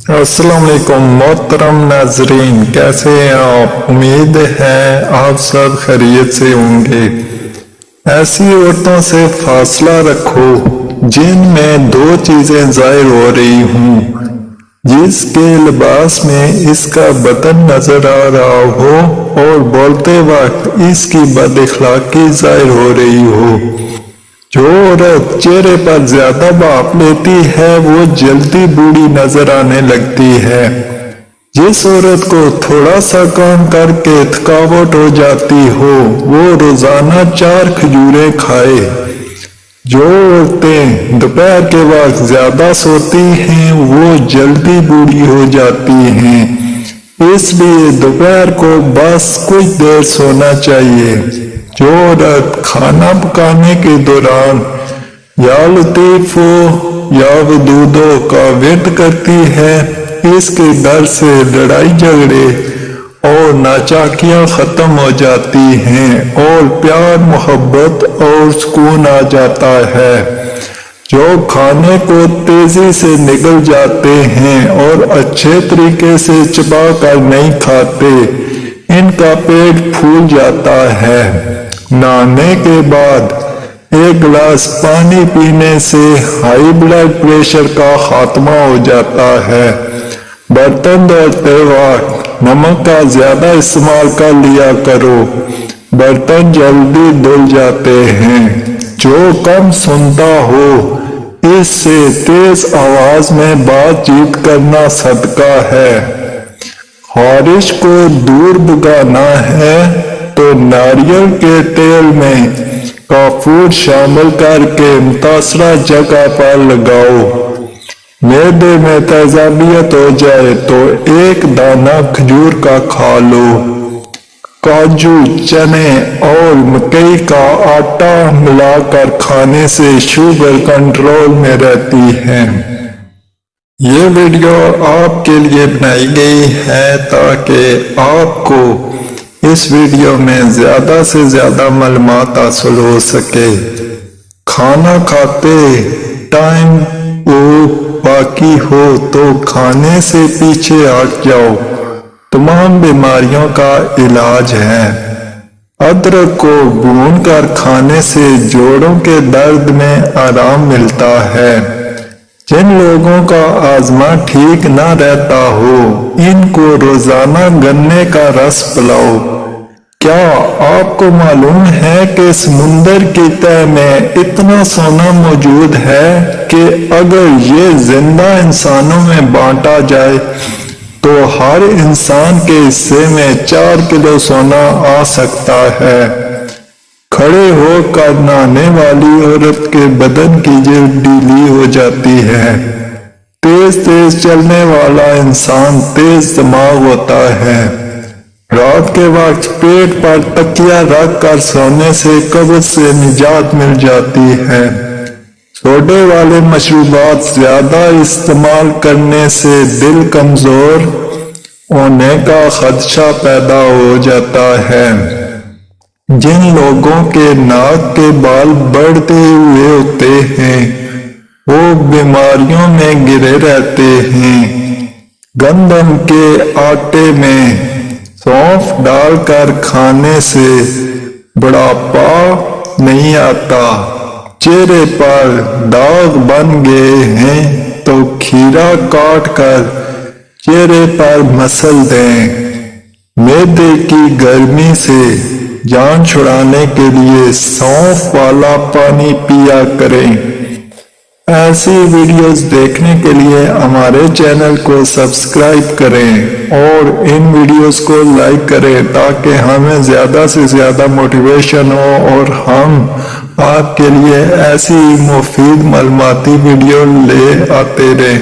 السلام علیکم محترم ناظرین، کیسے ہیں آپ؟ امید ہے آپ سب خیریت سے ہوں گے۔ ایسی عورتوں سے فاصلہ رکھو جن میں دو چیزیں ظاہر ہو رہی ہوں، جس کے لباس میں اس کا بدن نظر آ رہا ہو اور بولتے وقت اس کی بد اخلاقی ظاہر ہو رہی ہو۔ جو عورت چہرے پر زیادہ بھاپ لیتی ہے وہ جلدی بوڑھی نظر آنے لگتی ہے۔ جس عورت کو تھوڑا سا کام کر کے تھکاوٹ ہو جاتی ہو وہ روزانہ 4 کھجوریں کھائے۔ جو عورتیں دوپہر کے وقت زیادہ سوتی ہیں وہ جلدی بوڑھی ہو جاتی ہیں، اس لیے دوپہر کو بس کچھ دیر سونا چاہیے۔ جو عورت کھانا پکانے کے دوران یا لطیفو یا ودودو کا ورد کرتی ہے، اس کے گھر سے لڑائی جھگڑے اور ناچاکیاں ختم ہو جاتی ہیں اور پیار محبت اور سکون آ جاتا ہے۔ جو کھانے کو تیزی سے نگل جاتے ہیں اور اچھے طریقے سے چبا کر نہیں کھاتے، ان کا پیٹ پھول جاتا ہے۔ نہانے کے بعد 1 گلاس پانی پینے سے ہائی بلڈ پریشر کا خاتمہ ہو جاتا ہے۔ برتن دھوتے وقت نمک کا زیادہ استعمال کر لیا کرو، برتن جلدی دھل جاتے ہیں۔ جو کم سنتا ہو اس سے تیز آواز میں بات چیت کرنا صدقہ ہے۔ خارش کو دور بھگانا ہے تو ناریل کے تیل میں کافور شامل کر کے متاثرہ جگہ پر لگاؤ۔ معدے میں تیزابیت ہو جائے تو 1 دانہ کھجور کا کھا لو۔ کاجو، چنے اور مکئی کا آٹا ملا کر کھانے سے شوگر کنٹرول میں رہتی ہے۔ یہ ویڈیو آپ کے لیے بنائی گئی ہے تاکہ آپ کو اس ویڈیو میں زیادہ سے زیادہ معلومات حاصل ہو سکے۔ کھانا کھاتے ٹائم باقی ہو تو کھانے سے پیچھے ہٹ جاؤ، تمام بیماریوں کا علاج ہے۔ ادرک کو بھون کر کھانے سے جوڑوں کے درد میں آرام ملتا ہے۔ جن لوگوں کا ہاضمہ ٹھیک نہ رہتا ہو ان کو روزانہ گنے کا رس پلاؤ۔ کیا آپ کو معلوم ہے کہ سمندر کی تہہ میں اتنا سونا موجود ہے کہ اگر یہ زندہ انسانوں میں بانٹا جائے تو ہر انسان کے حصے میں 4 کلو سونا آ سکتا ہے۔ کھڑے ہو کر نہانے والی عورت کے بدن کی جلد ڈھیلی ہو جاتی ہے۔ تیز چلنے والا انسان تیز دماغ ہوتا ہے۔ رات کے وقت پیٹ پر تکیہ رکھ کر سونے سے قبض سے نجات مل جاتی ہے۔ سوڈے والے مشروبات زیادہ استعمال کرنے سے دل کمزور ہونے کا خدشہ پیدا ہو جاتا ہے۔ جن لوگوں کے ناک کے بال بڑھتے ہوئے ہوتے ہیں وہ بیماریوں میں گرے رہتے ہیں۔ گندم کے آٹے میں سونف ڈال کر کھانے سے بڑھاپا نہیں آتا۔ چہرے پر داغ بن گئے ہیں تو کھیرا کاٹ کر چہرے پر مسل دیں۔ معدے کی گرمی سے جان چھڑانے کے لیے سونف والا پانی پیا کریں۔ ایسی ویڈیوز دیکھنے کے لیے ہمارے چینل کو سبسکرائب کریں اور ان ویڈیوز کو لائک کریں تاکہ ہمیں زیادہ سے زیادہ موٹیویشن ہو اور ہم آپ کے لیے ایسی مفید معلوماتی ویڈیو لے آتے رہیں۔